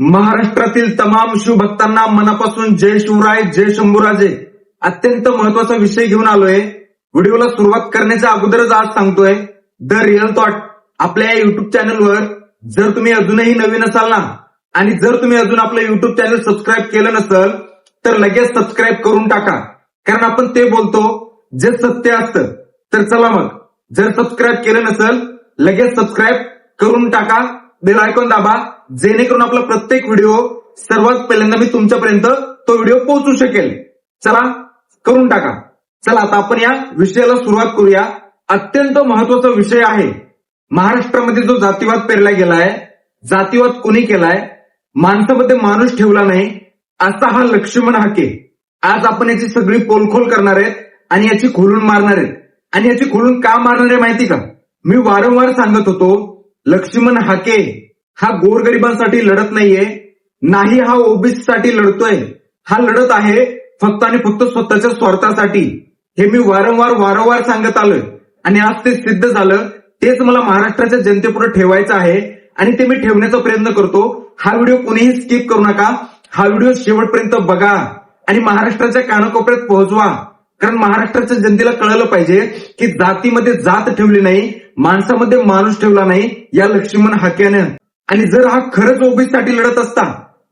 महाराष्ट्रातील तमाम शिवभक्तांना मनापासून जय शिवराय, जय शंभूराजे. अत्यंत महत्वाचा विषय घेऊन आलोय. व्हिडिओला सुरुवात करण्याच्या अगोदरच आज सांगतोय, द रिअल थॉट आपल्या या युट्यूब चॅनलवर जर तुम्ही अजूनही नवीन असाल ना, आणि जर तुम्ही अजून आपलं युट्यूब चॅनल सबस्क्राईब केलं नसेल तर लगेच सबस्क्राईब करून टाका. कारण आपण ते बोलतो जे सत्य असतं. तर चला मग, जर सबस्क्राईब केलं नसेल लगेच सबस्क्राईब करून टाका, बेल आयकॉन दाबा, जेणेकरून आपला प्रत्येक व्हिडिओ सर्वात पहिल्यांदा मी तुमच्यापर्यंत तो व्हिडिओ पोहोचू शकेल. चला करून टाका. चला आता आपण या विषयाला सुरुवात करूया. अत्यंत महत्वाचा विषय आहे. महाराष्ट्रामध्ये जो जातीवाद पेरला गेलाय, जातीवाद कोणी केलाय, माणसामध्ये माणूस ठेवला नाही, असा हा लक्ष्मण हाके. आज आपण याची सगळी पोलखोल करणार आहेत आणि याची खोलून मारणार आहेत. आणि याची खोलून का मारणार आहे माहिती का? मी वारंवार सांगत होतो, लक्ष्मण हाके हा गोरगरिबांसाठी लढत नाहीये, नाही हा ओबीसी साठी लढतोय. हा लढत आहे फक्त आणि फक्त स्वतःच्या स्वार्थासाठी. हे मी वारंवार सांगत आलोय आणि आज ते सिद्ध झालं. तेच मला महाराष्ट्राच्या जनतेपुढे ठेवायचं आहे आणि ते मी ठेवण्याचा प्रयत्न करतो. हा व्हिडिओ कोणीही स्किप करू नका. हा व्हिडिओ शेवटपर्यंत बघा आणि महाराष्ट्राच्या कानाकोपऱ्यात पोहोचवा. कारण महाराष्ट्राच्या जनतेला कळलं पाहिजे की जातीमध्ये जात ठेवली नाही, माणसामध्ये माणूस ठेवला नाही या लक्ष्मण हाक्यानं. आणि जर हा खरंच ओबीसीसाठी लढत असता,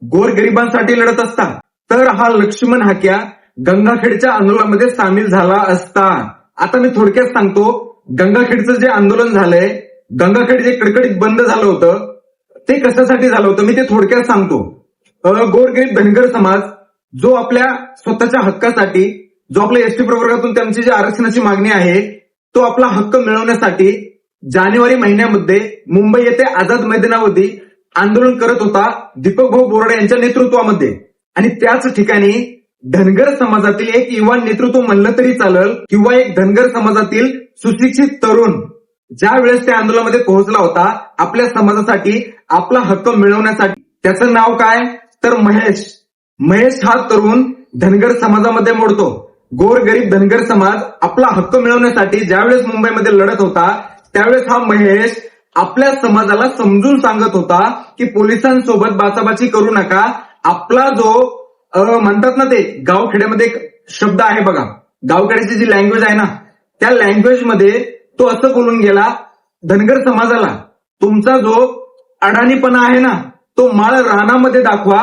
गोरगरिबांसाठी लढत असता, तर हा लक्ष्मण हाक्या गंगाखेडच्या आंदोलनामध्ये सामील झाला असता. आता मी थोडक्यात सांगतो, गंगाखेडचं जे आंदोलन झालंय, गंगाखेड जे कडकडीत बंद झालं होतं, ते कशासाठी झालं होतं मी ते थोडक्यात सांगतो. गोरगरीब धनगर समाज जो आपल्या स्वतःच्या हक्कासाठी, जो आपल्या एसटी प्रवर्गातून त्यांची जी आरक्षणाची मागणी आहे, तो आपला हक्क मिळवण्यासाठी जानेवारी महिन्यामध्ये मुंबई येथे आझाद मैदानावरती आंदोलन करत होता दीपक भाऊ बोराडे यांच्या नेतृत्वामध्ये. आणि त्याच ठिकाणी धनगर समाजातील एक युवा नेतृत्व म्हणलं तरी चालल, किंवा एक धनगर समाजातील सुशिक्षित तरुण ज्या वेळेस त्या आंदोलनामध्ये पोहोचला होता आपल्या समाजासाठी, आपला हक्क मिळवण्यासाठी. त्याचं नाव काय तर महेश. महेश हा तरुण धनगर समाजामध्ये मोडतो. गोरगरीब धनगर समाज आपला हक्क मिळवण्यासाठी ज्यावेळेस मुंबईमध्ये लढत होता, त्यावेळेस हा महेश आपल्या समाजाला समजून सांगत होता की पोलिसांसोबत बाचाबाची करू नका. आपला जो म्हणतात ना, ते गावखेड्यामध्ये एक शब्द आहे बघा, गावखेड्याची जी लँग्वेज आहे ना, त्या लँग्वेज मध्ये तो असं बोलून गेला धनगर समाजाला, तुमचा जो अडाणीपणा आहे ना, तो माळ रानामध्ये दाखवा.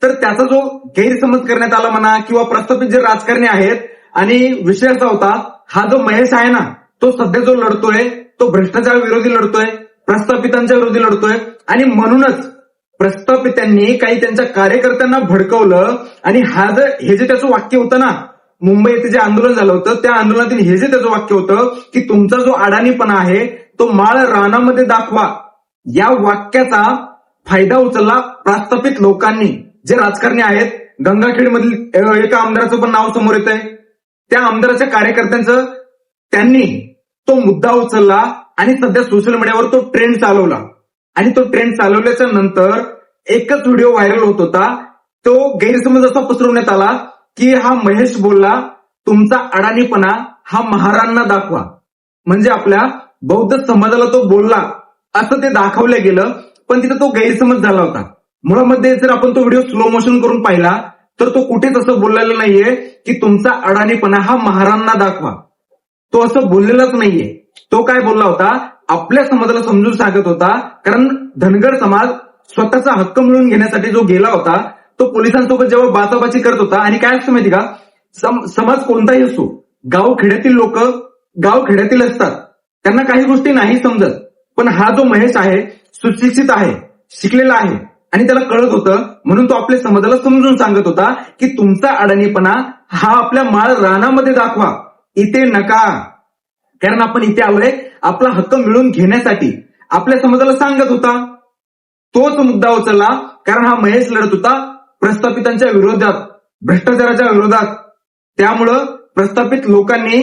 तर त्याचा जो गैरसमज करण्यात आला म्हणा, किंवा प्रस्थापित जे राजकारणी आहेत, आणि विषय असा होता, हा जो महेश आहे ना, तो सध्या जो लढतोय तो भ्रष्टाचार विरोधी लढतोय, प्रस्थापितांच्या विरोधी लढतोय. आणि म्हणूनच प्रस्थापितांनी काही त्यांच्या कार्यकर्त्यांना भडकवलं. आणि हे जे त्याचं वाक्य होतं ना, मुंबई येथे जे आंदोलन झालं होतं, त्या आंदोलनातील हे जे त्याचं वाक्य होतं की तुमचा जो अडाणीपणा आहे तो माळ रानामध्ये दाखवा, या वाक्याचा फायदा उचलला प्रस्थापित लोकांनी. जे राजकारणी आहेत, गंगाखेडमधील एका आमदाराचं पण नाव समोर येत आहे, त्या आमदाराच्या कार्यकर्त्यांचं त्यांनी तो मुद्दा उचलला आणि सध्या सोशल मीडियावर तो ट्रेंड चालवला. आणि तो ट्रेंड चालवल्याच्या नंतर एकच व्हिडिओ व्हायरल होत होता. तो गैरसमज असा पसरवण्यात आला की हा महेश बोलला तुमचा अडाणीपणा हा महारांना दाखवा, म्हणजे आपल्या बौद्ध समाजाला तो बोलला असं ते दाखवलं गेलं. पण तिथं तो गैरसमज झाला होता. मुळामध्ये जर आपण तो व्हिडिओ स्लो मोशन करून पाहिला तर तो कुठेच असं बोललेलं नाहीये की तुमचा अडाणीपणा हा महारांना दाखवा. तो असं बोललेलाच नाहीये. तो काय बोलला होता, आपल्या समाजाला समजून सांगत होता. कारण धनगर समाज स्वतःचा हक्क मिळवून घेण्यासाठी जो गेला होता, तो पोलिसांसोबत जेव्हा बाचाबाची करत होता. आणि काय असतं माहिती का, समाज कोणताही असो, गावखेड्यातील लोक गावखेड्यातील असतात, त्यांना काही गोष्टी नाही समजत. पण हा जो महेश आहे, सुशिक्षित आहे, शिकलेला आहे, आणि त्याला कळत होतं, म्हणून तो आपल्या समाजाला समजून सांगत होता की तुमचा अडाणीपणा हा आपल्या माळ रानामध्ये दाखवा, इथे नका. कारण आपण इथे आलोय आपला हक्क मिळवून घेण्यासाठी, आपल्या समाजाला सांगत होता. तोच मुद्दा उचलला. कारण हा महेश लढत होता प्रस्थापितांच्या विरोधात, भ्रष्टाचाराच्या विरोधात. त्यामुळं प्रस्थापित लोकांनी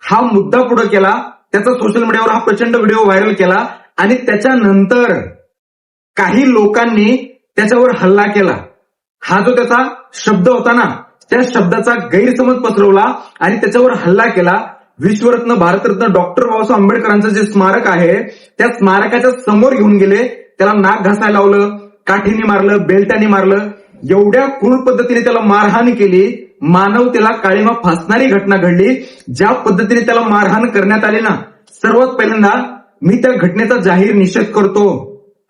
हा मुद्दा पुढे केला. त्याचा सोशल मीडियावर हा प्रचंड व्हिडिओ व्हायरल केला. आणि त्याच्यानंतर काही लोकांनी त्याच्यावर हल्ला केला. हा जो त्याचा शब्द होता ना, त्या शब्दाचा गैरसमज पसरवला आणि त्याच्यावर हल्ला केला. विश्वरत्न भारतरत्न डॉक्टर बाबासाहेब आंबेडकरांचं जे स्मारक आहे, त्या स्मारकाच्या समोर घेऊन गेले, त्याला नाक घासायला लावलं, काठीने मारलं, बेल्टाने मारलं, एवढ्या क्रूर पद्धतीने त्याला मारहाण केली, मानवतेला काळीमा फासणारी घटना घडली. ज्या पद्धतीने त्याला मारहाण करण्यात आली ना, सर्वात पहिल्यांदा मी त्या घटनेचा जाहीर निषेध करतो.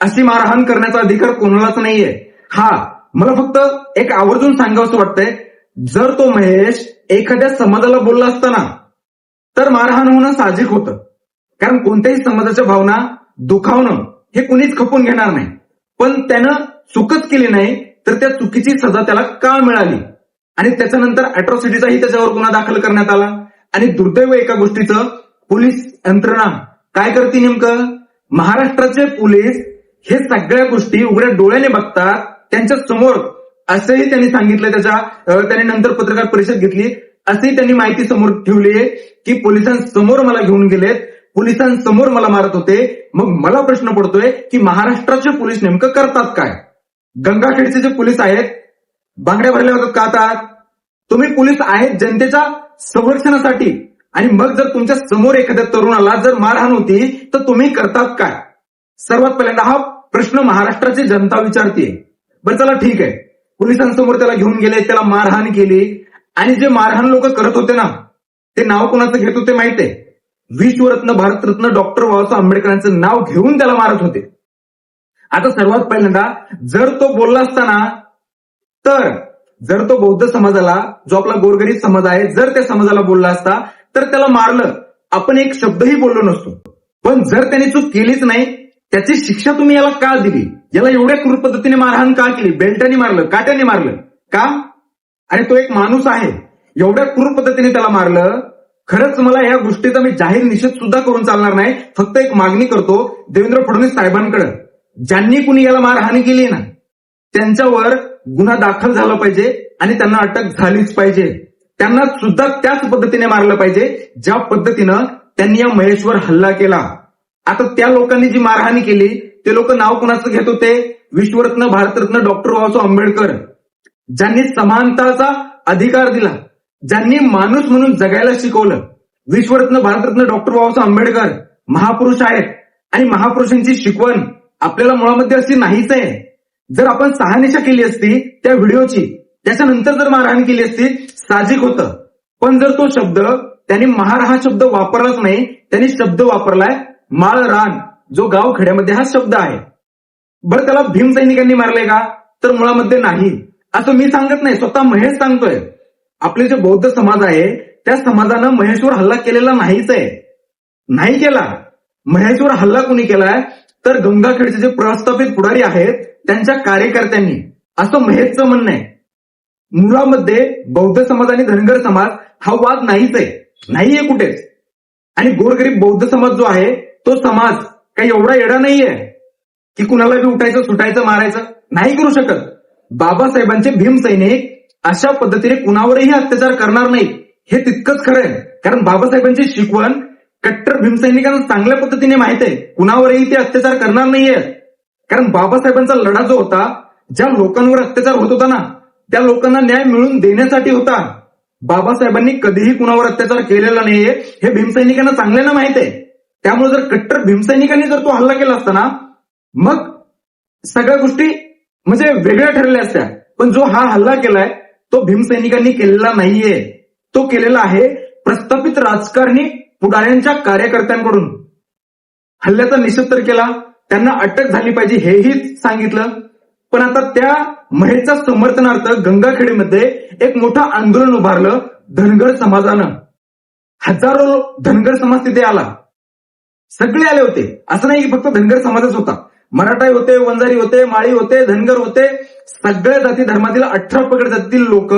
अशी मारहाण करण्याचा अधिकार कोणालाच नाहीये. हा, मला फक्त एक आवर्जून सांगावंसं वाटतंय, जर तो महेश एखाद्या समाजाला बोलला असता ना, तर मारहाण होणं साहजिक होतं. कारण कोणत्याही समाजाच्या भावना दुखावणं हे कुणीच खपून घेणार नाही. पण त्यानं चूकच केली नाही, तर त्या चुकीची सजा त्याला का मिळाली? आणि त्याच्यानंतर अॅट्रॉसिटीचाही त्याच्यावर गुन्हा दाखल करण्यात आला. आणि दुर्दैव एका गोष्टीचं, पोलीस यंत्रणा काय करते नेमकं? महाराष्ट्राचे पोलीस हे सगळ्या गोष्टी उघड्या डोळ्याने बघतात, त्यांच्या समोर, असंही त्यांनी सांगितलं. त्यांनी नंतर पत्रकार परिषद घेतली, अशी त्यांनी माहिती समोर ठेवली की पोलिसांसमोर मला घेऊन गेलेत, पोलिसांसमोर मला मारत होते. मग मला प्रश्न पडतोय की महाराष्ट्राचे पोलीस नेमकं करतात काय? गंगाखेडचे जे पोलीस आहेत, बांगड्या भरल्या होतात का? आता तुम्ही पोलीस आहेत जनतेच्या संरक्षणासाठी, आणि मग जर तुमच्या समोर एखाद्या तरुणाला जर मारहाण होती तर तुम्ही करतात काय? सर्वात पहिल्यांदा हा प्रश्न महाराष्ट्राची जनता विचारते. बरं चला ठीक आहे, पोलिसांसमोर त्याला घेऊन गेले, त्याला मारहाण केली, आणि जे मारहाण लोक करत होते ना, ते नाव कोणाचं घेत होते माहितीये? विश्वरत्न, भारतरत्न डॉक्टर बाबासाहेब आंबेडकरांचं नाव घेऊन त्याला मारत होते. आता सर्वात पहिल्यांदा जर तो बोलला असता ना, तर जर तो बौद्ध समाजाला, जो आपला गोरगरीब समाज आहे, जर त्या समाजाला बोलला असता तर त्याला मारलं, आपण एक शब्दही बोललो नसतो. पण जर त्याने चूक केलीच नाही, त्याची शिक्षा तुम्ही याला का दिली? याला एवढ्या क्रूर पद्धतीने मारहाण का केली? बेल्टाने मारलं, काट्याने मारलं का? आणि तो एक माणूस आहे, एवढ्या क्रूर पद्धतीने त्याला मारलं. खरंच मला या गोष्टीचा मी जाहीर निषेध सुद्धा करून चालणार नाही. फक्त एक मागणी करतो देवेंद्र फडणवीस साहेबांकडे, ज्यांनी कुणी याला मारहाणी केली ना, त्यांच्यावर गुन्हा दाखल झाला पाहिजे आणि त्यांना अटक झालीच पाहिजे. त्यांना सुद्धा त्याच पद्धतीने मारलं पाहिजे ज्या पद्धतीनं त्यांनी या महेशवर हल्ला केला. आता त्या लोकांनी जी मारहाणी केली, ते लोक नाव कुणाचं घेत होते? विश्वरत्न, भारतरत्न डॉक्टर बाबासाहेब आंबेडकर, ज्यांनी समानताचा अधिकार दिला, ज्यांनी माणूस म्हणून जगायला शिकवलं. विश्वरत्न, भारतरत्न डॉक्टर बाबासाहेब आंबेडकर महापुरुष आहेत, आणि महापुरुषांची शिकवण आपल्याला मुळामध्ये अशी नाहीच आहे. जर आपण शहानिशा केली असती त्या व्हिडिओची, त्याच्यानंतर जर मारहाण केली असती, साहजिक होतं. पण जर तो शब्द, त्यांनी महार हा शब्द वापरलाच नाही, त्यांनी शब्द वापरलाय माळरान, जो गाव खेड्यामध्ये हा शब्द आहे. बरं, त्याला भीमसैनिकांनी मारलंय का? तर मुळामध्ये नाही, असं मी सांगत नाही, स्वतः महेश सांगतोय. आपले जे बौद्ध समाज आहे, त्या समाजानं महेशवर हल्ला केलेला नाहीच आहे, नाही केला. महेशवर हल्ला कोणी केलाय? तर गंगाखेडचे जे प्रस्थापित पुढारी आहेत, त्यांच्या कार्यकर्त्यांनी, असं महेशचं म्हणणं आहे. मुळामध्ये बौद्ध समाज आणि धनगर समाज हा वाद नाहीच आहे, नाहीये कुठेच. आणि गोरगरीब बौद्ध समाज जो आहे, तो समाज काही एवढा येडा नाहीये की कुणाला बी उठायचं, सुटायचं, मारायचं नाही करू शकत. बाबासाहेबांचे भीमसैनिक अशा पद्धतीने कुणावरही अत्याचार करणार नाही, हे तितकंच खरं आहे. कारण बाबासाहेबांची शिकवण कट्टर भीमसैनिकांना चांगल्या पद्धतीने माहित आहे, कुणावरही ते अत्याचार करणार नाहीये. कारण बाबासाहेबांचा लढा जो होता, ज्या लोकांवर अत्याचार होत होता ना, त्या लोकांना न्याय मिळवून देण्यासाठी होता. बाबासाहेबांनी कधीही कुणावर अत्याचार केलेला नाहीये, हे भीमसैनिकांना चांगल्यानं माहित आहे. त्यामुळे जर कट्टर भीमसैनिकांनी जर तो हल्ला केला असता ना, मग सगळ्या गोष्टी म्हणजे वेगळ्या ठरल्या असत्या. पण जो हा हल्ला केलाय, तो भीमसैनिकांनी केलेला नाहीये, तो केलेला आहे प्रस्थापित राजकारणी पुढाऱ्यांच्या कार्यकर्त्यांकडून. हल्ल्याचा निषेध तर केला, त्यांना अटक झाली पाहिजे हेही सांगितलं. पण आता त्या महेशच्या समर्थनार्थ गंगाखेडीमध्ये एक मोठं आंदोलन उभारलं धनगर समाजानं. हजारो धनगर समाज तिथे आला, सगळे आले होते. असं नाही की फक्त धनगर समाजच होता, मराठा होते, वंजारी होते, माळी होते, धनगर होते, सगळ्या जाती धर्मातील 18 पगड जातीतील लोक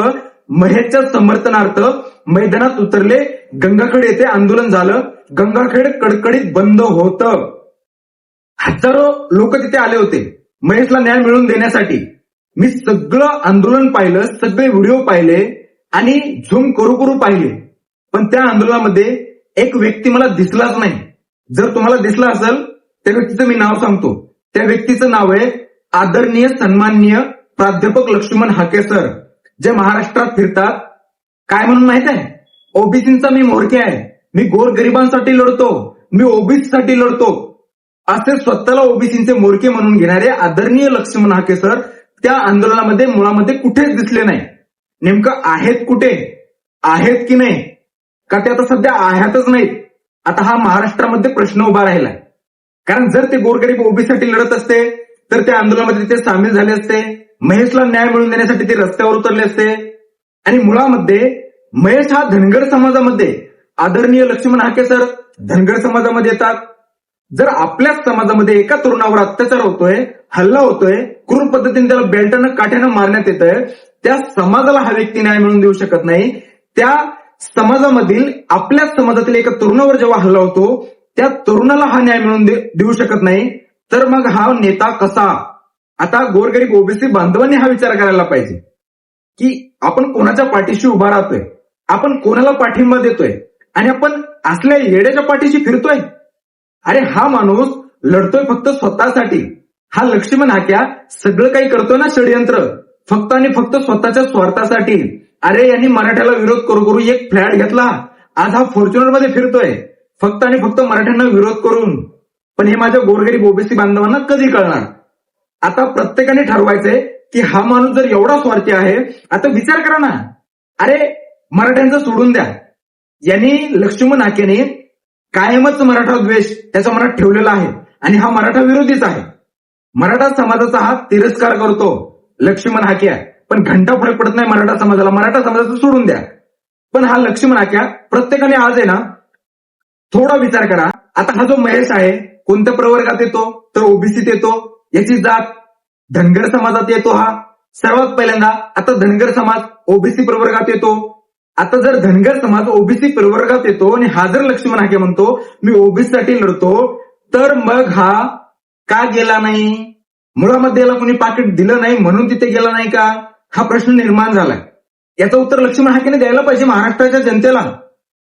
महेशच्या समर्थनार्थ मैदानात उतरले. गंगाखेड येथे आंदोलन झालं, गंगाखेड कडकडीत बंद होतं. हजारो लोक तिथे आले होते महेशला न्याय मिळवून देण्यासाठी. मी सगळं आंदोलन पाहिलं, सगळे व्हिडिओ पाहिले आणि झूम करू पाहिले. पण त्या आंदोलनामध्ये एक व्यक्ती मला दिसलाच नाही. जर तुम्हाला दिसला असेल, त्या व्यक्तीचं मी नाव सांगतो. त्या व्यक्तीचं नाव आहे आदरणीय सन्माननीय प्राध्यापक लक्ष्मण हाके सर, जे महाराष्ट्रात फिरतात. काय म्हणून माहित आहे? ओबीसींचा मी म्होरके आहे, मी गोरगरिबांसाठी लढतो, मी ओबीसी साठी लढतो. असे स्वतःला ओबीसीचे मोरके म्हणून घेणारे आदरणीय लक्ष्मण हाके सर त्या आंदोलनामध्ये मुळामध्ये कुठेच दिसले नाही. नेमकं आहेत कुठे? आहेत की नाही? का ते आता सध्या आहेतच नाहीत? आता हा महाराष्ट्रामध्ये प्रश्न उभा राहिलाय. कारण जर ते गोरगरीब ओबीसीसाठी लढत असते तर त्या आंदोलनामध्ये ते सामील झाले असते. महेशला न्याय मिळवून देण्यासाठी ते रस्त्यावर उतरले असते. आणि मुळामध्ये महेश हा धनगर समाजामध्ये, आदरणीय लक्ष्मण हाके सर धनगर समाजामध्ये येतात. जर आपल्याच समाजामध्ये एका तरुणावर अत्याचार होतोय, हल्ला होतोय, क्रूर पद्धतीने त्याला बेल्टानं काठ्यानं मारण्यात येतंय, त्या समाजाला हा व्यक्ती न्याय मिळवून देऊ शकत नाही. त्या समाजामधील, आपल्याच समाजातील एका तरुणावर जेव्हा हल्ला होतो त्या तरुणाला हा न्याय मिळवून देऊ शकत नाही, तर मग हा नेता कसा? आता गोरगरीब ओबीसी बांधवांनी हा विचार करायला पाहिजे की आपण कोणाच्या पाठीशी उभा राहतोय, आपण कोणाला पाठिंबा देतोय आणि आपण असल्या येड्याच्या पाठीशी फिरतोय. अरे हा माणूस लढतोय फक्त स्वतःसाठी. हा लक्ष्मण हाक्या सगळं काही करतोय ना षडयंत्र, फक्त आणि फक्त स्वतःच्या स्वार्थासाठी. अरे यांनी मराठ्याला विरोध करू करू एक फ्लॅट घेतला, आज हा फॉर्च्युनर मध्ये फिरतोय फक्त आणि फक्त मराठ्यांना विरोध करून. पण हे माझ्या गोरगरीब ओबीसी बांधवांना कधी कळणार? आता प्रत्येकाने ठरवायचंय की हा माणूस जर एवढा स्वार्थी आहे, आता विचार करा ना. अरे मराठ्यांचं सोडून द्या, यांनी लक्ष्मण हाकेने कायमच मराठा द्वेष त्याच्या मनात ठेवलेला आहे आणि हा मराठा विरोधीच आहे. मराठा समाजाचा हा तिरस्कार करतो लक्ष्मण हाक्या, पण घंटा फरक पडत नाही मराठा समाजाला. मराठा समाजाचं सोडून द्या, पण हा लक्ष्मण हाक्या प्रत्येकाने आज आहे ना थोडा विचार करा. आता हा जो महेश आहे कोणत्या प्रवर्गात येतो? तर ओबीसीत येतो. याची जात धनगर समाजात येतो. हा सर्वात पहिल्यांदा आता धनगर समाज ओबीसी प्रवर्गात येतो. आता जर धनगर समाज ओबीसी प्रवर्गात येतो आणि हा जर लक्ष्मण हाके म्हणतो मी ओबीसी साठी लढतो, तर मग हा का गेला नाही? मुळामध्ये याला कोणी पाकिट दिलं नाही म्हणून तिथे गेला नाही का? हा प्रश्न निर्माण झालाय. याचं उत्तर लक्ष्मण हाकेने द्यायला पाहिजे महाराष्ट्राच्या जनतेला.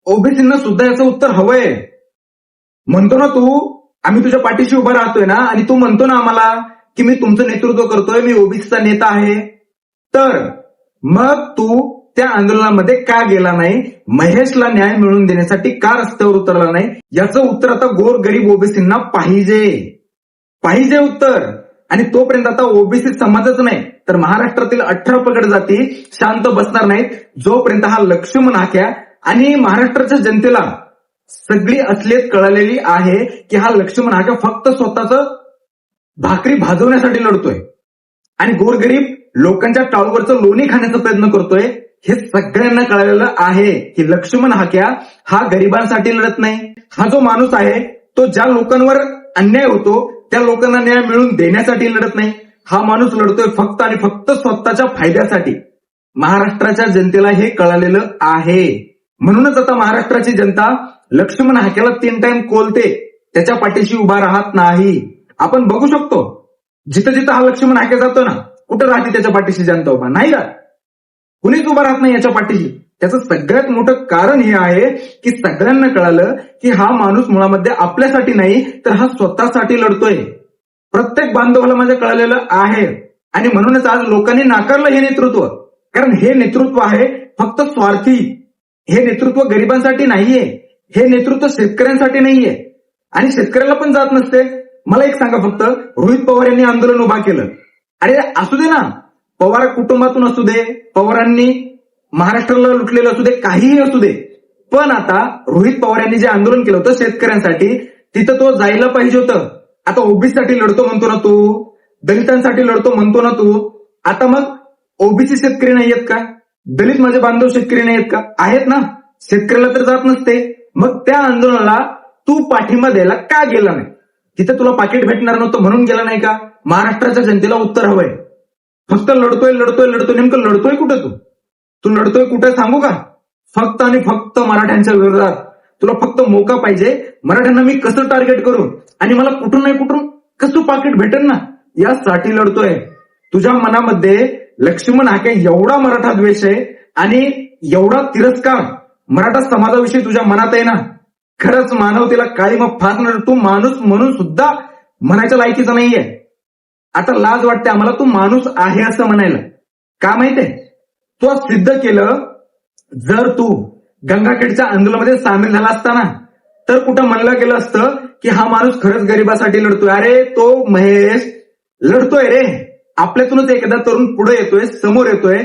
ओबीसींना सुद्धा याचं उत्तर हवंय. म्हणतो ना तू आम्ही तुझ्या पाठीशी उभा राहतोय ना, आणि तू म्हणतो ना आम्हाला की मी तुमचं नेतृत्व करतोय, मी ओबीसीचा नेता आहे, तर मग तू त्या आंदोलनामध्ये का गेला नाही? महेशला न्याय मिळवून देण्यासाठी का रस्त्यावर उतरला नाही? याचं उत्तर आता गोरगरीब ओबीसींना पाहिजे उत्तर. आणि तोपर्यंत आता ओबीसी समाजच नाही तर महाराष्ट्रातील 18 पगड जाती शांत बसणार नाहीत जोपर्यंत हा लक्ष्मण हाक्या आणि महाराष्ट्राच्या जनतेला सगळी असलियत कळालेली आहे की हा लक्ष्मण हाक्या फक्त स्वतःच भाकरी भाजवण्यासाठी लढतोय आणि गोरगरीब लोकांच्या टाळूवरचं लोणी खाण्याचा प्रयत्न करतोय. हे सगळ्यांना कळलेलं आहे की लक्ष्मण हाक्या हा गरिबांसाठी लढत नाही. हा जो माणूस आहे तो ज्या लोकांवर अन्याय होतो त्या लोकांना न्याय मिळवून देण्यासाठी लढत नाही. हा माणूस लढतोय फक्त आणि फक्त स्वतःच्या फायद्यासाठी. महाराष्ट्राच्या जनतेला हे कळालेलं आहे. म्हणूनच आता महाराष्ट्राची जनता लक्ष्मण हाक्याला 3 टाइम कोलते, त्याच्या पाठीशी उभा राहत नाही. आपण बघू शकतो जिथं जिथं हा लक्ष्मण हाक्या जातो ना, कुठं राहते त्याच्या पाठीशी जनता उभा नाही का? कुणीच उभा राहत नाही याच्या पाठीशी. त्याचं सगळ्यात मोठं कारण हे आहे की सगळ्यांना कळालं की हा माणूस मुळामध्ये आपल्यासाठी नाही तर हा स्वतःसाठी लढतोय. प्रत्येक बांधवाला माझ्या कळालेलं आहे आणि म्हणूनच आज लोकांनी नाकारलं हे नेतृत्व. कारण हे नेतृत्व आहे फक्त स्वार्थी. हे नेतृत्व गरिबांसाठी नाहीये, हे नेतृत्व शेतकऱ्यांसाठी नाहीये आणि शेतकऱ्याला पण जात नसते. मला एक सांगा फक्त, रोहित पवार यांनी आंदोलन उभा केलं. अरे असू दे ना, पवार कुटुंबातून असू दे, पवारांनी महाराष्ट्राला लुटलेलं असू दे, काहीही असू दे, पण आता रोहित पवार यांनी जे आंदोलन केलं होतं शेतकऱ्यांसाठी तिथं तो जायला पाहिजे होतं. आता ओबीसीसाठी लढतो म्हणतो ना तू, दलितांसाठी लढतो म्हणतो ना तू, आता मग ओबीसी शेतकरी नाहीयेत का? दलित माझे बांधव शेतकरी नाहीयेत का? आहेत ना. शेतकऱ्याला तर जात नसते, मग त्या आंदोलनाला तू पाठिंबा द्यायला का गेला नाही? तिथे तुला पाकिट भेटणार नव्हतं म्हणून गेला नाही का? महाराष्ट्राच्या जनतेला उत्तर हवंय. फक्त लढतोय नेमकं लढतोय कुठं? तू लढतोय कुठे सांगू का? फक्त आणि फक्त मराठ्यांच्या विरोधात. तुला फक्त मौका पाहिजे, मराठ्यांना मी कसं टार्गेट करू आणि मला कुठून नाही कुठून कसं पाकिट भेटेल ना, यासाठी लढतोय. तुझ्या मनामध्ये लक्ष्मण हाके एवढा मराठा द्वेष आहे आणि एवढा तिरस्कार मराठा समाजाविषयी तुझ्या मनात आहे ना, खरंच मानवतेला काळी मग फासणार. तू माणूस म्हणून सुद्धा म्हणायच्या लायकीचा नाहीये. आता लाज वाटते आम्हाला तू माणूस आहे असं म्हणायला. का माहितीये? तू आज सिद्ध केलं. जर तू गंगाखेडच्या आंदोलनामध्ये सामील झाला असता ना, तर कुठं म्हणलं गेलं असतं की हा माणूस खरंच गरिबासाठी लढतोय. अरे तो महेश लढतोय रे, आपल्यातूनच एखादा तरुण पुढे येतोय, समोर येतोय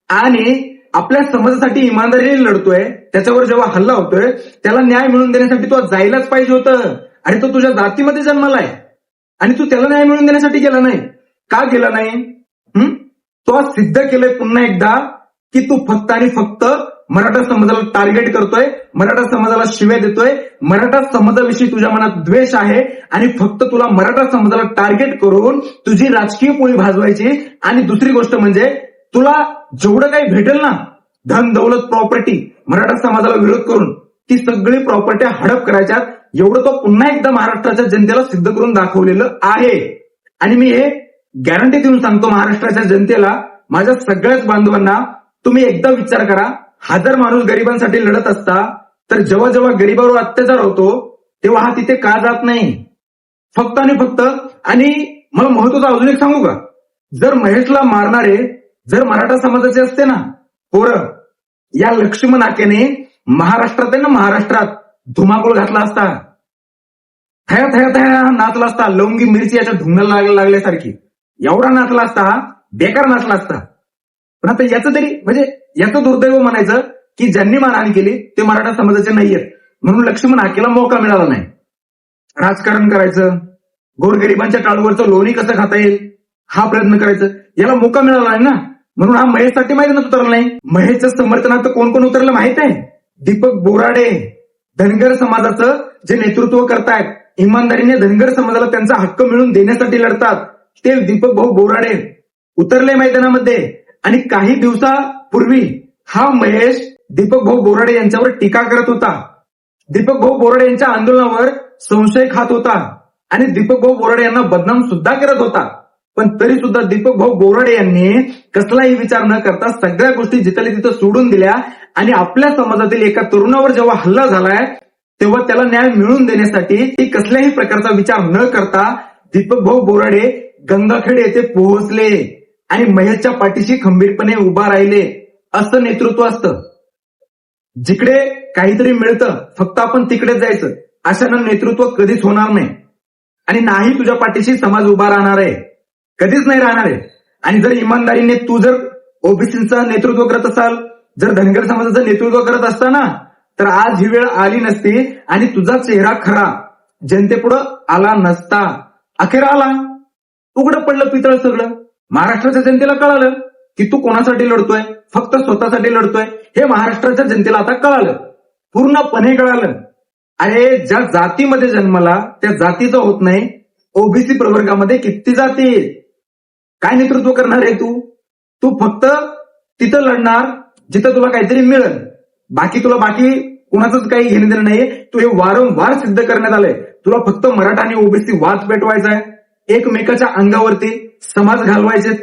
आणि आपल्या समाजासाठी इमानदारीने लढतोय. त्याच्यावर जेव्हा हल्ला होतोय त्याला न्याय मिळवून देण्यासाठी तो जायलाच पाहिजे होतं. अरे तो तुझ्या जातीमध्ये जन्मालाय आणि तू त्याला न्याय मिळवून देण्यासाठी गेला नाही. का गेला नाही? तो आज सिद्ध केलंय पुन्हा एकदा की तू फक्त आणि फक्त मराठा समाजाला टार्गेट करतोय, मराठा समाजाला शिव्या देतोय, मराठा समाजाविषयी तुझ्या मनात द्वेष आहे आणि फक्त तुला मराठा समाजाला टार्गेट करून तुझी राजकीय पोळी भाजवायची. आणि दुसरी गोष्ट म्हणजे तुला जेवढं काही भेटेल ना, धन दौलत प्रॉपर्टी, मराठा समाजाला विरोध करून ती सगळी प्रॉपर्टी हडप करायच्या, एवढं तो पुन्हा एकदा महाराष्ट्राच्या जनतेला सिद्ध करून दाखवलेलं आहे. आणि मी हे गॅरंटी देऊन सांगतो महाराष्ट्राच्या जनतेला, माझ्या सगळ्याच बांधवांना, तुम्ही एकदा विचार करा, 1000 माणूस गरिबांसाठी लढत असता तर जेव्हा जेव्हा गरिबांवर अत्याचार होतो तेव्हा हा तिथे का जात नाही? फक्त आणि फक्त. आणि मला महत्वाचं अजून एक सांगू का, जर महेशला मारणारे जर मराठा समाजाचे असते ना पोरं, या लक्ष्मण आकेने महाराष्ट्रात आहे ना, महाराष्ट्रात धुमाकूळ घातला असता, थया थया थया नाचला असता, लवंगी मिरची याच्या ढुंगाला लागल्यासारखी एवढा नाचला असता, बेकार नाचला असता. पण आता याचं तरी म्हणजे याचं दुर्दैव म्हणायचं की ज्यांनी मारहाण केली ते मराठा समाजाचे नाहीयेत, म्हणून लक्ष्मण हाकेला मौका मिळाला नाही. राजकारण करायचं, गोरगरिबांच्या टाळूवरचं लोणी कसं खाता येईल हा प्रयत्न करायचं, याला मौका मिळाला नाही ना, म्हणून हा महेशसाठी मैदानात उतरला नाही. महेशच्या समर्थनार्थ कोण कोण उतरलं माहित आहे? दीपक बोराडे, धनगर समाजाचं जे नेतृत्व करतायत, इमानदारीने धनगर समाजाला त्यांचा हक्क मिळवून देण्यासाठी लढतात, ते दीपक भाऊ बोराडे उतरले मैदानामध्ये. आणि काही दिवसापूर्वी हा महेश दीपक भाऊ बोराडे यांच्यावर टीका करत होता, दीपक भाऊ बोराडे यांच्या आंदोलनावर संशय खात होता आणि दीपक भाऊ बोराडे यांना बदनाम सुद्धा करत होता. पण तरी सुद्धा दीपक भाऊ बोराडे यांनी कसलाही विचार न करता सगळ्या गोष्टी जिथल्या तिथं सोडून दिल्या आणि आपल्या समाजातील एका तरुणावर जेव्हा हल्ला झालाय तेव्हा त्याला न्याय मिळवून देण्यासाठी कसल्याही प्रकारचा विचार न करता दीपक भाऊ बोराडे गंगाखेड येथे पोहोचले आणि महेशच्या पाठीशी खंबीरपणे उभा राहिले. असं नेतृत्व असतं. जिकडे काहीतरी मिळतं फक्त आपण तिकडेच जायचं, अशानं नेतृत्व कधीच होणार नाही. आणि नाही तुझ्या पाठीशी समाज उभा राहणार आहे, कधीच नाही राहणार आहे. आणि जर इमानदारीने तू जर ओबीसीचं नेतृत्व करत असाल, जर धनगर समाजाचं नेतृत्व करत असताना, तर आज ही वेळ आली नसती आणि तुझा चेहरा खरा जनतेपुढं आला नसता. अखेर आला, उघडं पडलं पितळ सगळं. महाराष्ट्राच्या जनतेला कळालं की तू कोणासाठी लढतोय, फक्त स्वतःसाठी लढतोय हे महाराष्ट्राच्या जनतेला आता कळालं, पूर्णपणे कळालं. अरे ज्या जातीमध्ये जन्माला त्या जातीचं होत नाही. ओबीसी प्रवर्गामध्ये किती जाती, काय नेतृत्व करणार आहे तू? तू फक्त तिथं लढणार जिथं तुला काहीतरी मिळेल, बाकी तुला बाकी कुणाचंच काही घेणं देणं नाहीये. तू हे वारंवार सिद्ध करण्यात आलंय. तुला फक्त मराठा आणि ओबीसी वाद पेटवायचा आहे, एकमेकाच्या अंगावरती समाज घालवायचे,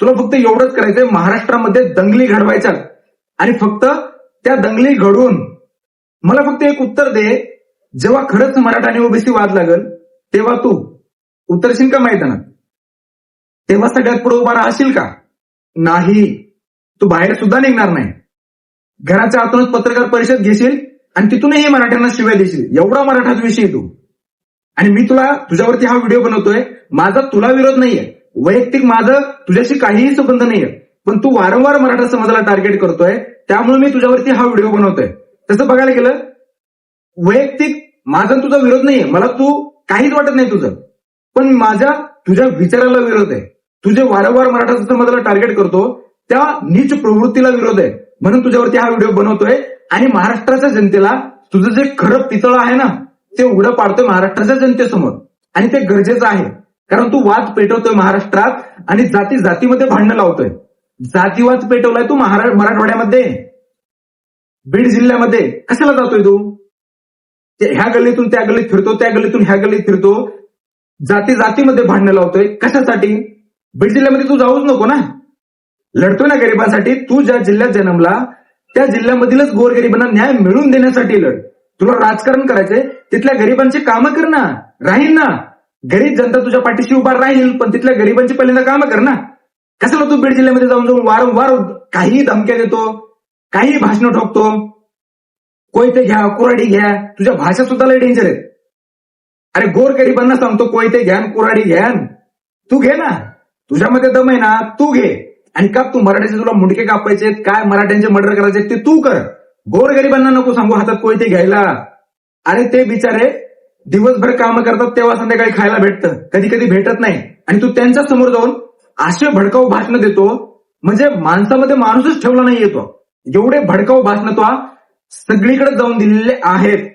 तुला फक्त एवढंच करायचंय. महाराष्ट्रामध्ये दंगली घडवायच्या आणि फक्त त्या दंगली घडून मला फक्त एक उत्तर दे, जेव्हा खरंच मराठा आणि ओबीसी वाद लागल तेव्हा तू उतरशील का मैदानात? तेव्हा सगळ्यात पुढे उभा राहशील का? नाही, तू बाहेर सुद्धा निघणार नाही. घराच्या आतूनच पत्रकार परिषद घेशील आणि तिथूनही मराठ्यांना शिव्या देशील. एवढा मराठाच विषय तू. आणि मी तुझ्यावरती हा व्हिडिओ बनवतोय, माझा तुला विरोध नाहीये, वैयक्तिक माझं तुझ्याशी काहीही संबंध नाहीये, पण तू वारंवार मराठा समाजाला टार्गेट करतोय त्यामुळे मी तुझ्यावरती हा व्हिडिओ बनवतोय. तसं बघायला गेलं वैयक्तिक माझा तुझा विरोध नाहीये, मला तू काहीच वाटत नाही तुझं, पण माझ्या तुझ्या विचाराला विरोध आहे. तुझे वारंवार मराठा समाजाला टार्गेट करतो त्या नीच प्रवृत्तीला विरोध आहे, म्हणून तुझ्यावरती हा व्हिडिओ बनवतोय. आणि महाराष्ट्राच्या जनतेला तुझं जे खरं पितळ आहे ना ते उघडं पाडतोय महाराष्ट्राच्या जनतेसमोर. आणि ते गरजेचं आहे, कारण तू वाद पेटवतोय महाराष्ट्रात आणि जातीमध्ये भांडणं लावतोय. जातीवाद पेटवलाय तू मराठवाड्यामध्ये, बीड जिल्ह्यामध्ये. कशाला जातोय तू? ह्या गल्लीतून त्या गल्लीत फिरतो, त्या गल्लीतून ह्या गल्लीत फिरतो, जातीमध्ये भांडणं लावतोय. कशासाठी? बीड जिल्ह्यामध्ये तू जाऊच नको ना, लढतोय ना गरिबांसाठी. तू ज्या जिल्ह्यात जन्मला त्या जिल्ह्यामधीलच गोरगरिबांना न्याय मिळवून देण्यासाठी लढ. तुला राजकारण करायचंय, तिथल्या गरिबांची कामं कर ना, राहील ना. गरीब जनता तुझ्या पाठीशी उभा राहील, पण तिथल्या गरिबांची पहिल्यांदा कामं कर ना. कशाला तू बीड जिल्ह्यामध्ये जाऊन वारंवार काही धमक्या देतो, काही भाषणं ठोकतो? कोयते घ्या, कुऱ्हाडी घ्या, तुझ्या भाषा सुद्धा लय डेंजर आहेत. अरे गोरगरिबांना सांगतो कोयते घ्यान कुऱ्हाडी घ्यान, तू घे ना, तुझ्यामध्ये दम आहे ना, तू घे. आणि का तू मराठ्याचे तुला मुंडके कापायचे, काय मराठ्यांचे मर्डर करायचे ते तू कर. गोरगरिबांना नको सांगू हातात कोयते घ्यायला. अरे ते बिचारे दिवसभर काम करतात तेव्हा संध्याकाळी खायला भेटतं, कधी कधी भेटत नाही. आणि तू त्यांच्या समोर जाऊन असे भडकाऊ भाषण देतो, म्हणजे माणसामध्ये माणूसच ठेवला नाही येतो. एवढे भडकाऊ भाषण तो सगळीकडे जाऊन दिलेले आहेत.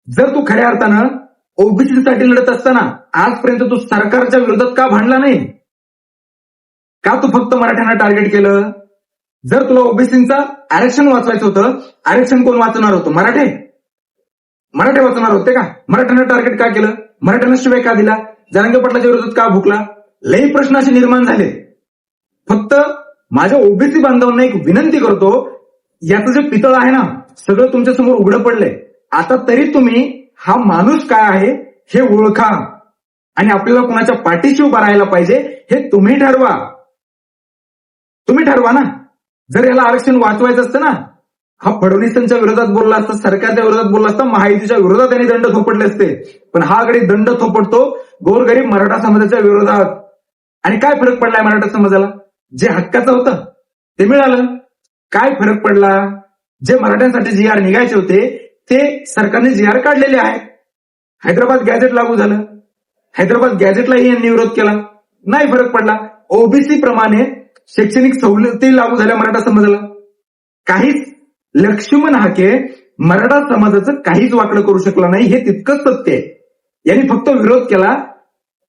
जर तू खऱ्या अर्थानं ओबीसीसाठी लढत असताना आजपर्यंत तू सरकारच्या विरोधात का भांडला नाही? का तू फक्त मराठ्यांना टार्गेट केलं? जर तुला ओबीसीचं आरक्षण वाचवायचं होतं, आरक्षण कोण वाचणार होतं? मराठे वाचणार होते का? मराठ्यांना टार्गेट का केलं? मराठ्यांना शिवाय का दिला? जरांगे पाटलाच्या विरोधात का भुकला? लई प्रश्न असे निर्माण झाले. फक्त माझ्या ओबीसी बांधवांना एक विनंती करतो, याचं जे पितळ आहे ना सगळं तुमच्या समोर उघडं पडलंय. आता तरी तुम्ही हा माणूस काय आहे हे ओळखा आणि आपल्याला कोणाच्या पाठीशी उभा राहायला पाहिजे हे तुम्ही ठरवा. तुम्ही ठरवा ना. जर याला आरक्षण वाचवायचं असतं ना, हा फडणवीसांच्या विरोधात बोलला असता, सरकारच्या विरोधात बोलला असता, महायुतीच्या विरोधात त्यांनी दंड थोपटले असते. पण हा गडी दंड थोपटतो गोरगरीब मराठा समाजाच्या विरोधात. आणि काय फरक पडलाय मराठा समाजाला? जे हक्काचं होतं ते मिळालं. काय फरक पडला? जे मराठ्यांसाठी जी आर निघायचे होते ते सरकारने जी आर काढलेले आहे. हैदराबाद गॅझेट लागू झालं, हैदराबाद गॅझेटलाही यांनी विरोध केला, नाही फरक पडला. ओबीसी प्रमाणे शैक्षणिक सवलती लागू झाल्या मराठा समाजाला, काहीच लक्ष्मण हाके मराठा समाजाचं काहीच वाकडं करू शकला नाही. हे तितकंच सत्य आहे. यांनी फक्त विरोध केला.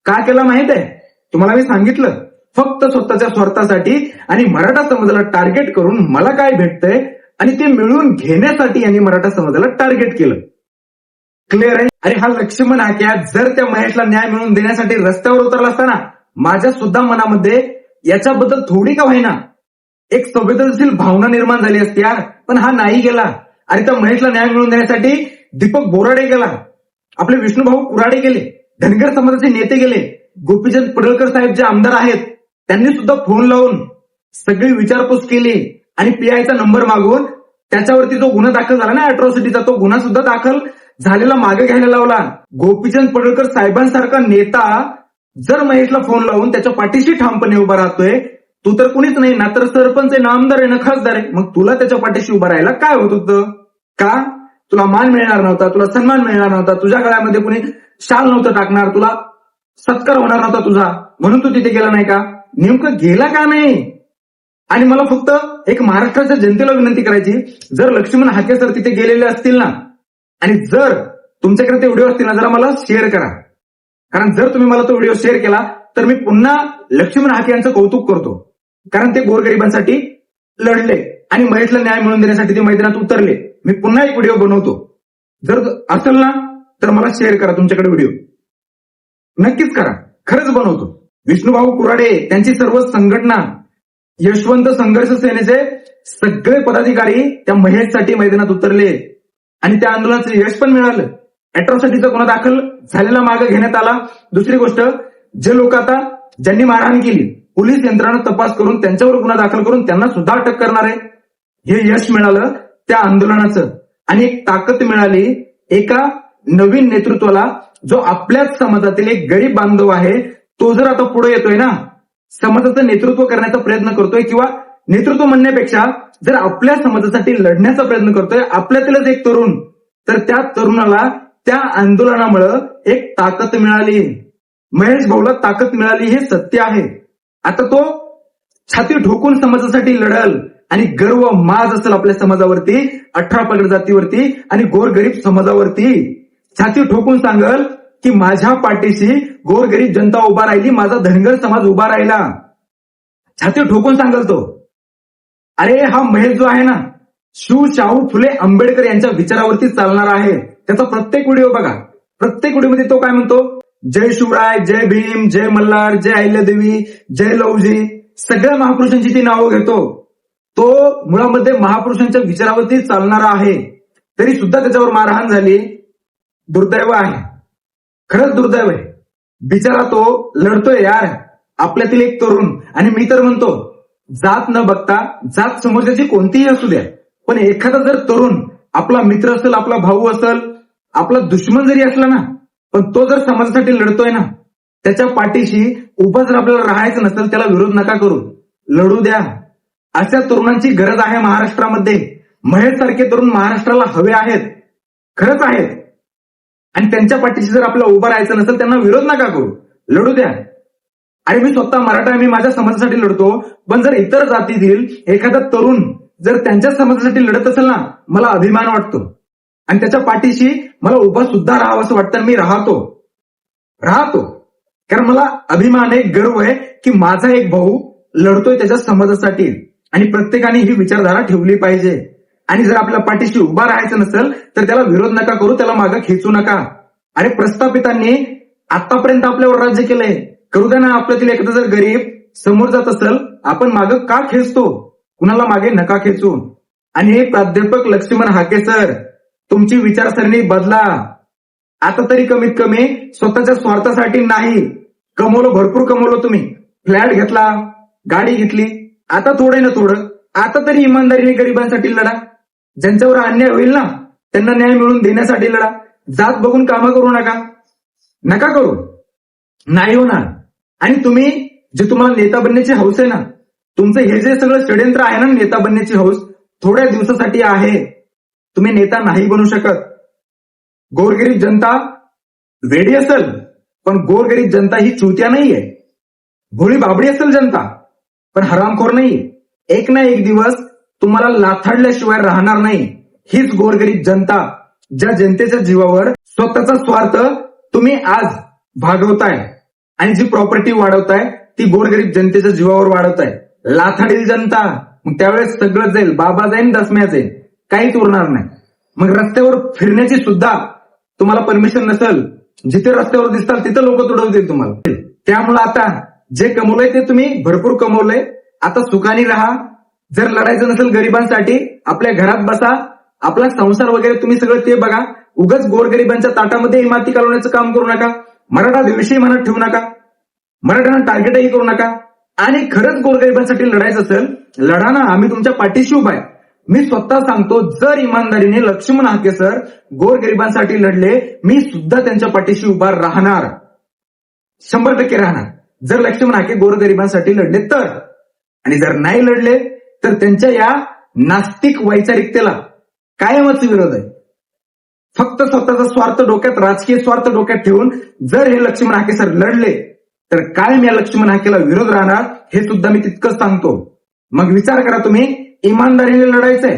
का केला माहित आहे? तुम्हाला मी सांगितलं, फक्त स्वतःच्या स्वार्थासाठी आणि मराठा समाजाला टार्गेट करून मला काय भेटतंय आणि ते मिळवून घेण्यासाठी यांनी मराठा समाजाला टार्गेट केलं. क्लिअर आहे? अरे हा लक्ष्मण हाक्या जर त्या महेशला न्याय मिळवून देण्यासाठी रस्त्यावर उतरला असताना माझ्या सुद्धा मनामध्ये याच्याबद्दल थोडी का होईना एक संवेदनशील भावना निर्माण झाली असती यार. पण हा नाही गेला. अरे त्या महेशला न्याय मिळवून देण्यासाठी दीपक बोराडे गेला, आपले विष्णुभाऊ कुराडे गेले, धनगर समाजाचे नेते गेले, गोपीचंद पडळकर साहेब जे आमदार आहेत त्यांनी सुद्धा फोन लावून सगळी विचारपूस केली आणि पीआयचा नंबर मागून त्याच्यावरती जो गुन्हा दाखल झाला ना अॅट्रॉसिटीचा, तो गुन्हा सुद्धा दाखल झालेला मागे घ्यायला लावला. गोपीचंद पडळकर साहेबांसारखा नेता जर महेशला फोन लावून त्याच्या पाठीशी ठामपणे उभा राहतोय, तू तर कुणीच नाही ना, तर सरपंच आहे ना, आमदार आहे ना, खासदार आहे, मग तुला त्याच्या पाठीशी उभा राहायला काय होत होतं? का तुला मान मिळणार नव्हता, तुला सन्मान मिळणार नव्हता, तुझ्या गळ्यामध्ये कुणी शाल नव्हतं टाकणार, तुला सत्कार होणार नव्हता तुझा, म्हणून तू तिथे गेला नाही का? नेमकं गेला का नाही? आणि मला फक्त एक महाराष्ट्राच्या जनतेला विनंती करायची, जर लक्ष्मण हाके सर तिथे गेलेले असतील ना आणि जर तुमच्याकडे ते व्हिडिओ असतील ना, जरा मला शेअर करा. कारण जर तुम्ही मला तो व्हिडिओ शेअर केला तर मी पुन्हा लक्ष्मण हाके यांचं कौतुक करतो. कारण ते गोरगरिबांसाठी लढले आणि महेशला न्याय मिळवून देण्यासाठी ते मैदानात उतरले. मी पुन्हा एक व्हिडिओ बनवतो. जर असेल ना तर मला शेअर करा तुमच्याकडे व्हिडिओ. नक्कीच करा, खरंच बनवतो. विष्णुभाऊ कुराडे, त्यांची सर्व संघटना, यशवंत संघर्ष सेनेचे सगळे पदाधिकारी त्या महेशसाठी मैदानात उतरले आणि त्या आंदोलनाचं यश पण मिळालं. अॅट्रॉसिटीचा गुन्हा दाखल झालेला मागे घेण्यात आला. दुसरी गोष्ट, जे लोक आता ज्यांनी मारहाण केली, पोलीस यंत्रणा तपास करून त्यांच्यावर गुन्हा दाखल करून त्यांना सुद्धा अटक करणार आहे. हे यश मिळालं त्या आंदोलनाचं आणि एक ताकद मिळाली एका नवीन नेतृत्वाला, जो आपल्याच समाजातील एक गरीब बांधव आहे. तो जर आता पुढे येतोय ना, समाजाचं नेतृत्व करण्याचा प्रयत्न करतोय, किंवा नेतृत्व म्हणण्यापेक्षा जर आपल्या समाजासाठी लढण्याचा प्रयत्न करतोय आपल्यातीलच एक तरुण, तर त्या तरुणाला त्या आंदोलनामुळे एक ताकद मिळाली. महेश भाऊला ताकद मिळाली, हे सत्य आहे. आता तो छाती ठोकून समाजासाठी लढल आणि गर्व माज असेल आपल्या समाजावरती, 18 पगड जातीवरती आणि गोरगरीब समाजावरती. छाती ठोकून सांगल की माझ्या पाठीशी गोरगरीब जनता उभा राहिली, माझा धनगर समाज उभा राहिला. छाती ठोकून सांगल तो. अरे हा महेश जो आहे ना, शिव शाहू फुले आंबेडकर यांच्या विचारावरती चालणार आहे. त्याचा प्रत्येक व्हिडिओ बघा. प्रत्येक व्हिडिओमध्ये तो काय म्हणतो? जय शिवराय, जय भीम, जय मल्हार, जय अहिल्यादेवी, जय लवजी, सगळ्या महापुरुषांची ती नावं घेतो. तो मुळामध्ये महापुरुषांच्या विचारावरती चालणारा आहे. तरी सुद्धा त्याच्यावर मारहाण झाली. दुर्दैव आहे, खरंच दुर्दैव आहे. बिचारा तो लढतोय यार, आपल्यातील एक तरुण. आणि मी तर म्हणतो, जात न बघता, जात समोरच्याची कोणतीही असू द्या, पण एखादा जर तरुण आपला मित्र असेल, आपला भाऊ असेल, आपला दुश्मन जरी असला ना, पण तो जर समाजासाठी लढतोय ना, त्याच्या पाठीशी उभं जर आपल्याला राहायचं नसेल, त्याला विरोध नका करू, लढू द्या. अशा तरुणांची गरज आहे महाराष्ट्रामध्ये. महेश सारखे तरुण महाराष्ट्राला हवे आहेत, खरंच आहेत. आणि त्यांच्या पाठीशी जर आपल्याला उभं राहायचं नसेल, त्यांना विरोध नका करू, लढू द्या. आणि मी स्वतः मराठा आहे, मी माझ्या समाजासाठी लढतो. पण जर इतर जातीतील एखादा तरुण जर त्यांच्या समाजासाठी लढत असेल ना, मला अभिमान वाटतो आणि त्याच्या पाठीशी मला उभा सुद्धा राहावं असं वाटतं. मी राहतो, कारण मला अभिमान आहे, गर्व आहे की माझा एक भाऊ लढतोय त्याच्या समाजासाठी. आणि प्रत्येकाने ही विचारधारा ठेवली पाहिजे. आणि जर आपल्या पाठीशी उभा राहायचं नसेल तर त्याला विरोध नका करू, त्याला मागं खेचू नका. अरे प्रस्थापितांनी आतापर्यंत आपल्यावर राज्य केलंय, करू द्या ना. आपल्यातील एखादा जर गरीब समोर जात असेल, आपण मागं का खेचतो? कुणाला मागे नका खेचू. आणि प्राध्यापक लक्ष्मण हाके सर, तुमची विचारसरणी बदला. आता तरी कमीत कमी स्वतःच्या स्वार्थासाठी नाही, कमवलं, भरपूर कमवलं तुम्ही, फ्लॅट घेतला, गाडी घेतली. आता थोडे ना थोडं, आता तरी इमानदारीने गरिबांसाठी लढा. ज्यांच्यावर अन्याय होईल ना, त्यांना न्याय मिळवून देण्यासाठी लढा. जात बघून कामं करू नका करू, नाही होणार. आणि तुम्ही जे तुम्हाला नेता बनण्याची हौस आहे ना, तुमचं हे जे सगळं षड्यंत्र आहे ना, नेता बनण्याची हौस थोड्या दिवसासाठी आहे. तुम्ही नेता नाही बनू शकत. गोरगरीब जनता वेडी असेल, पण गोरगरीब जनता ही चुत्या नाहीये. भोळी बाबडी असेल जनता, पण हरामखोर नाही. एक ना एक दिवस तुम्हाला लाथाडल्याशिवाय राहणार नाही. हीच गोरगरीब जनता, ज्या जनतेच्या जीवावर स्वतःचा स्वार्थ तुम्ही आज भागवताय आणि जी प्रॉपर्टी वाढवताय ती गोरगरीब जनतेच्या जीवावर वाढवताय. लाथाडील जनता, मग त्यावेळेस सगळं जाईल, बाबा जाईल, दसम्या जाईल, काहीच उरणार नाही. मग रस्त्यावर फिरण्याची सुद्धा तुम्हाला परमिशन नसेल. जिथे रस्त्यावर दिसताल तिथे लोक तुडवतील तुम्हाला. त्यामुळे आता जे कमवलंय ते तुम्ही भरपूर कमवलंय, आता सुखाने राहा. जर लढायचं नसेल गरिबांसाठी, आपल्या घरात बसा, आपला संसार वगैरे तुम्ही सगळं ते बघा. उगाच गोरगरिबांच्या ताटामध्ये इमारती कालवण्याचं काम करू नका. मराठा विषयी मनात ठेवू नका, मराठ्यांना टार्गेटही करू नका. आणि खरंच गोरगरिबांसाठी लढायचं असेल, लढा ना, आम्ही तुमच्या पाठीशी उभा आहे. मी स्वतः सांगतो, जर इमानदारीने लक्ष्मण हाके सर गोरगरिबांसाठी लढले, मी सुद्धा त्यांच्या पाठीशी उभा राहणार, 100% राहणार. जर लक्ष्मण हाके गोरगरिबांसाठी लढले तर. आणि जर नाही लढले तर त्यांच्या या नास्तिक वैचारिकतेला कायमच विरोध आहे. फक्त स्वतःचा स्वार्थ डोक्यात, राजकीय स्वार्थ डोक्यात ठेवून जर हे लक्ष्मण हाके सर लढले तर कायम या लक्ष्मण हाकेला विरोध राहणार, हे सुद्धा मी तितकंच सांगतो. मग विचार करा, तुम्ही इमानदारीने लढायचंय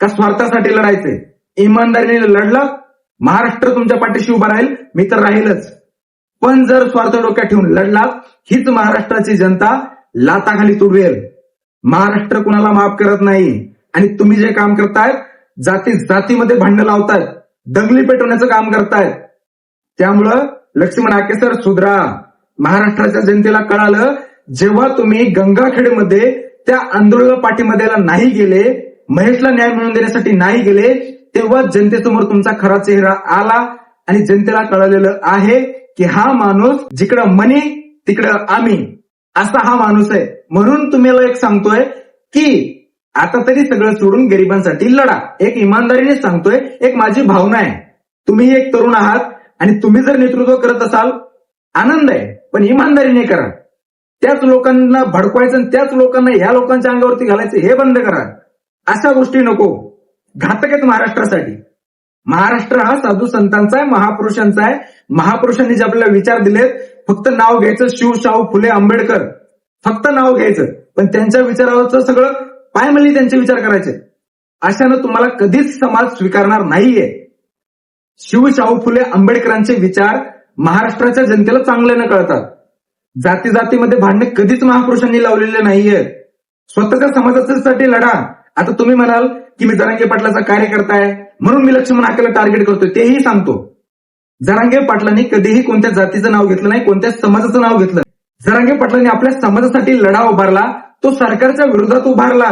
का स्वार्थासाठी लढायचंय? इमानदारीने लढलं, महाराष्ट्र तुमच्या पाठीशी उभा राहील, मी तर राहीलच. पण जर स्वार्थ डोक्यात ठेवून लढला, हीच महाराष्ट्राची जनता लाताखाली तुडवेल. महाराष्ट्र कुणाला माफ करत नाही. आणि तुम्ही जे काम करतायत, जातीमध्ये भांडणं लावतायत, दंगली पेटवण्याचं काम करतायत. त्यामुळं लक्ष्मण हाके सर सुधरा. महाराष्ट्राच्या जनतेला कळालं, जेव्हा तुम्ही गंगाखेडमध्ये त्या आंदोलनाला पाठिंबा द्यायला नाही गेले, महेशला न्याय मिळवून देण्यासाठी नाही गेले, तेव्हा जनतेसमोर तुमचा खरा चेहरा आला. आणि जनतेला कळलेलं आहे की हा माणूस जिकडं मनी तिकडं आम्ही, असा हा माणूस आहे. म्हणून तुम्हाला एक सांगतोय की आता तरी सगळं सोडून गरिबांसाठी लढा. एक इमानदारीने सांगतोय, एक माझी भावना आहे. तुम्ही एक तरुण आहात आणि तुम्ही जर नेतृत्व करत असाल, आनंद आहे, पण इमानदारीने करा. त्याच लोकांना भडकवायचं, त्याच लोकांना ह्या लोकांच्या अंगावरती घालायचं, हे बंद करा. अशा गोष्टी नको, घातक आहेत महाराष्ट्रासाठी. महाराष्ट्र हा साधू संतांचा आहे, महापुरुषांचा आहे. महापुरुषांनी जे आपल्याला विचार दिलेत, फक्त नाव घ्यायचं, शिव, शाहू, फुले, आंबेडकर, फक्त नाव घ्यायचं, पण त्यांच्या विचारावरचं सगळं पायमल्ली त्यांचे विचार करायचे. अशानं तुम्हाला कधीच समाज स्वीकारणार नाहीये. शिव, शाहू, फुले, आंबेडकरांचे विचार महाराष्ट्राच्या जनतेला चांगल्यानं कळतात. जातीमध्ये भांडणे कधीच महापुरुषांनी लावलेले नाहीये. स्वतःच्या समाजासाठी लढा. आता तुम्ही म्हणाल की मी जरांगे पाटलाचा कार्यकर्ता आहे म्हणून मी लक्ष्मण हाकेला टार्गेट करतोय, तेही सांगतो. जरांगे पाटलांनी कधीही कोणत्या जातीचं नाव घेतलं नाही, कोणत्या समाजाचं नाव घेतलं. जरांगे पाटलांनी आपल्या समाजासाठी लढा उभारला, तो सरकारच्या विरोधात उभारला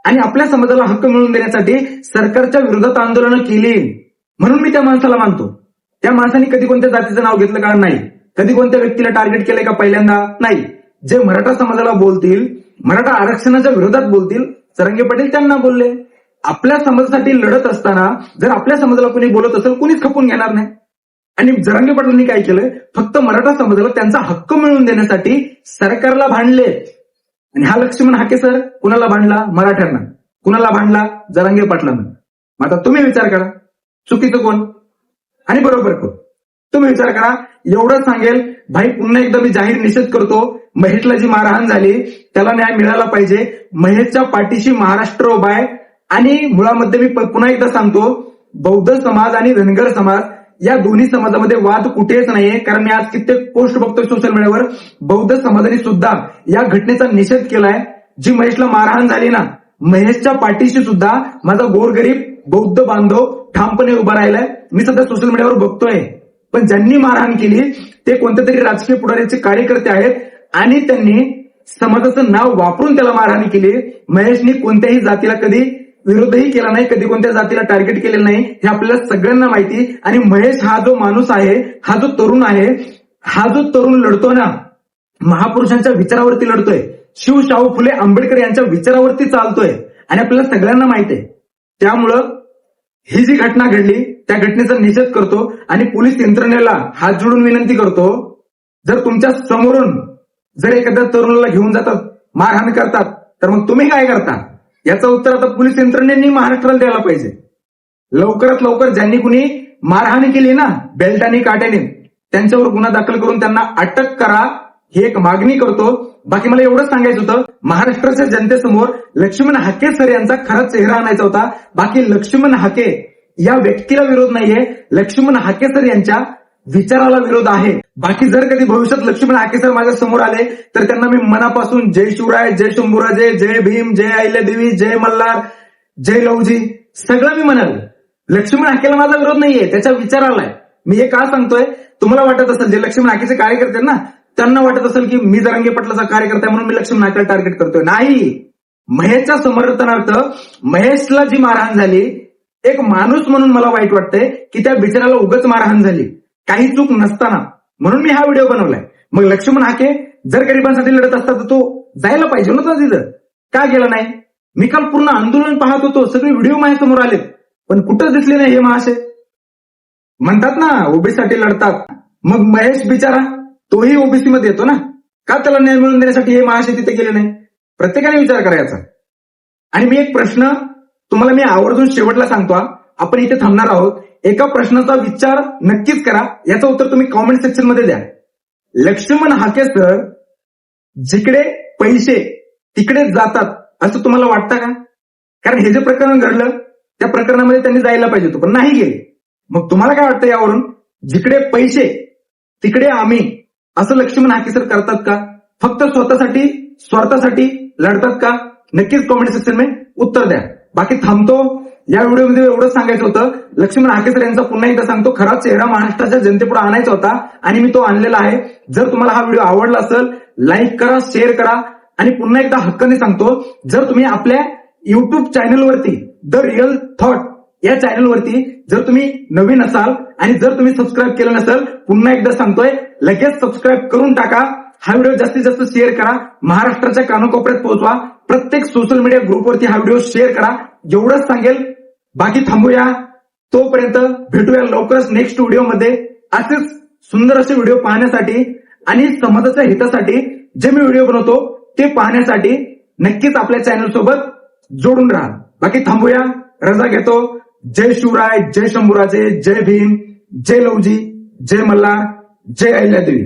आणि आपल्या समाजाला हक्क मिळवून देण्यासाठी सरकारच्या विरोधात आंदोलनं केली. म्हणून मी त्या माणसाला मानतो. त्या माणसाने कधी कोणत्या जातीचं नाव घेतलं का? नाही. कधी कोणत्या व्यक्तीला टार्गेट केलंय का? पहिल्यांदा नाही. जे मराठा समाजाला बोलतील, मराठा आरक्षणाच्या विरोधात बोलतील, जरांगे पाटील त्यांना बोलले. आपल्या समाजासाठी लढत असताना जर आपल्या समाजाला कोणी बोलत असेल, कोणीच खपून घेणार नाही. आणि जरांगे पाटलांनी काय केलं, फक्त मराठा समाजाला त्यांचा हक्क मिळवून देण्यासाठी सरकारला भांडले. आणि हा लक्ष्मण हाके सर कुणाला भांडला? मराठ्यांना. कुणाला भांडला? जरांगे पाटलांना. मग आता तुम्ही विचार करा, चुकीचं कोण आणि बरोबर कोण? तुम्ही विचार करा. एवढं सांगेल भाई, पुन्हा एकदा मी जाहीर निषेध करतो, महेशला जी मारहाण झाली त्याला न्याय मिळाला पाहिजे. महेशच्या पाठीशी महाराष्ट्र उभा आहे. आणि मुळामध्ये मी पुन्हा एकदा सांगतो, बौद्ध समाज आणि धनगर समाज या दोन्ही समाजामध्ये वाद कुठेच नाहीये. कारण मी आज कित्येक पोस्ट बघतोय सोशल मीडियावर, बौद्ध समाजाने सुद्धा या घटनेचा निषेध केलाय. जी महेशला मारहाण झाली ना, महेशच्या पाठीशी सुद्धा माझा गोरगरीब बौद्ध बांधव ठामपणे उभा राहिलाय. मी सध्या सोशल मीडियावर बघतोय. पण ज्यांनी मारहाण केली ते कोणत्या तरी राजकीय पुढाऱ्याचे कार्यकर्ते आहेत आणि त्यांनी समाजाचं नाव वापरून त्याला मारहाण केली. महेशनी कोणत्याही जातीला कधी विरोधही केला नाही, कधी कोणत्या जातीला टार्गेट केलेलं नाही, हे आपल्याला सगळ्यांना माहिती. आणि महेश हा जो माणूस आहे, हा जो तरुण आहे, हा जो तरुण लढतो ना, महापुरुषांच्या विचारावरती लढतोय, शिव शाहू फुले आंबेडकर यांच्या विचारावरती चालतोय आणि आपल्याला सगळ्यांना माहिती आहे. त्यामुळं ही जी घटना घडली त्या घटनेचा निषेध करतो आणि पोलीस यंत्रणेला हात जोडून विनंती करतो, जर तुमच्या समोरून जर एखाद्या तरुणाला घेऊन जातात, मारहाण करतात, तर मग तुम्ही काय करता? याचं उत्तर आता पोलीस यंत्रणेने महाराष्ट्राला द्यायला पाहिजे. लवकरात लवकर ज्यांनी कुणी मारहाण केली ना बेल्ट आणि काट्याने, त्यांच्यावर गुन्हा दाखल करून त्यांना अटक करा, ही एक मागणी करतो. बाकी मला एवढंच सांगायचं होतं, महाराष्ट्राच्या जनतेसमोर लक्ष्मण हाके सर यांचा खरा चेहरा आणायचा होता. बाकी लक्ष्मण हाके या व्यक्तीला विरोध नाहीये, लक्ष्मण हाके सर यांच्या विचाराला विरोध आहे. बाकी जर कधी भविष्यात लक्ष्मण हाके सर माझ्या समोर आले तर त्यांना मी मनापासून जय शिवराय, जय शंभूराजे, जय भीम, जय अहिल्यादेवी, जय मल्हार, जय लवजी सगळं मी म्हणाल. लक्ष्मण हाकेला माझा विरोध नाहीये, त्याच्या विचाराला आहे. मी हे का सांगतोय, तुम्हाला वाटत असेल जे लक्ष्मण हाकेचे कार्यकर्ते ना त्यांना वाटत असेल की मी जरांगे पाटलाचा कार्यकर्ता म्हणून मी लक्ष्मण हाकेला टार्गेट करतोय. नाही, महेशच्या समर्थनार्थ महेशला जी मारहाण झाली, एक माणूस म्हणून मला वाईट वाटतंय की त्या बिचाराला उगाच मारहाण झाली, काही चूक नसताना. म्हणून मी हा व्हिडिओ बनवलाय. मग लक्ष्मण हाके जर गरिबांसाठी लढत असता तर तो जायला पाहिजे नव्हता तिथं, का गेला नाही? मी काल पूर्ण आंदोलन पाहत होतो, सगळे व्हिडिओ माझ्यासमोर आलेत, पण कुठंच दिसले नाही हे महाशय. म्हणतात ना ओबीसीसाठी लढतात, मग महेश बिचारा तोही ओबीसी मध्ये येतो ना, का त्याला न्याय मिळवून देण्यासाठी हे महाशय तिथे गेले नाही? प्रत्येकाने विचार करायचा. आणि मी एक प्रश्न तुम्हाला मी आवर्जून शेवटला सांगतो, आपण इथे थांबणार आहोत. एका प्रश्नाचा विचार नक्कीच करा, याचं उत्तर तुम्ही कॉमेंट सेक्शन मध्ये द्या. लक्ष्मण हाके सर जिकडे पैसे तिकडे जातात असं तुम्हाला वाटतं का? कारण हे जे प्रकरण घडलं त्या प्रकरणामध्ये त्यांनी जायला पाहिजे होतं, पण नाही गेले. मग तुम्हाला काय वाटतं यावरून? जिकडे पैसे तिकडे आम्ही, असं लक्ष्मण हाके सर करतात का? फक्त स्वतःसाठी स्वार्थासाठी लढतात का? नक्कीच कॉमेंट सेक्शन मध्ये उत्तर द्या. बाकी थांबतो. या व्हिडिओमध्ये एवढंच सांगायचं होतं, लक्ष्मण हाके सर यांचा पुन्हा एकदा सांगतो खरा चेहरा महाराष्ट्राच्या जनतेपुढे आणायचा होता आणि मी तो आणलेला आहे. जर तुम्हाला हा व्हिडिओ आवडला असेल लाईक करा, शेअर करा. आणि पुन्हा एकदा हक्काने सांगतो, जर तुम्ही आपल्या युट्यूब चॅनलवरती द रिअल थॉट या चॅनलवरती जर तुम्ही नवीन असाल आणि जर तुम्ही सबस्क्राईब केलं नसेल, पुन्हा एकदा सांगतोय लगेच सबस्क्राईब करून टाका. हा व्हिडिओ जास्तीत जास्त शेअर करा, महाराष्ट्राच्या कानाकोपऱ्यात पोहोचवा. प्रत्येक सोशल मीडिया ग्रुपवरती हा व्हिडिओ शेअर करा. एवढंच सांगेल. बाकी थांबूया. तोपर्यंत भेटूया लवकरच नेक्स्ट व्हिडिओमध्ये. असेच सुंदर असे व्हिडिओ पाहण्यासाठी आणि समाजाच्या हितासाठी जे मी व्हिडिओ बनवतो ते पाहण्यासाठी नक्कीच आपल्या चॅनल सोबत जोडून राहा. बाकी थांबूया. रजा घेतो. जय शिवराय, जय शंभूराजे, जय भीम, जय लवजी, जय मल्हार, जय अहिल्यादेवी.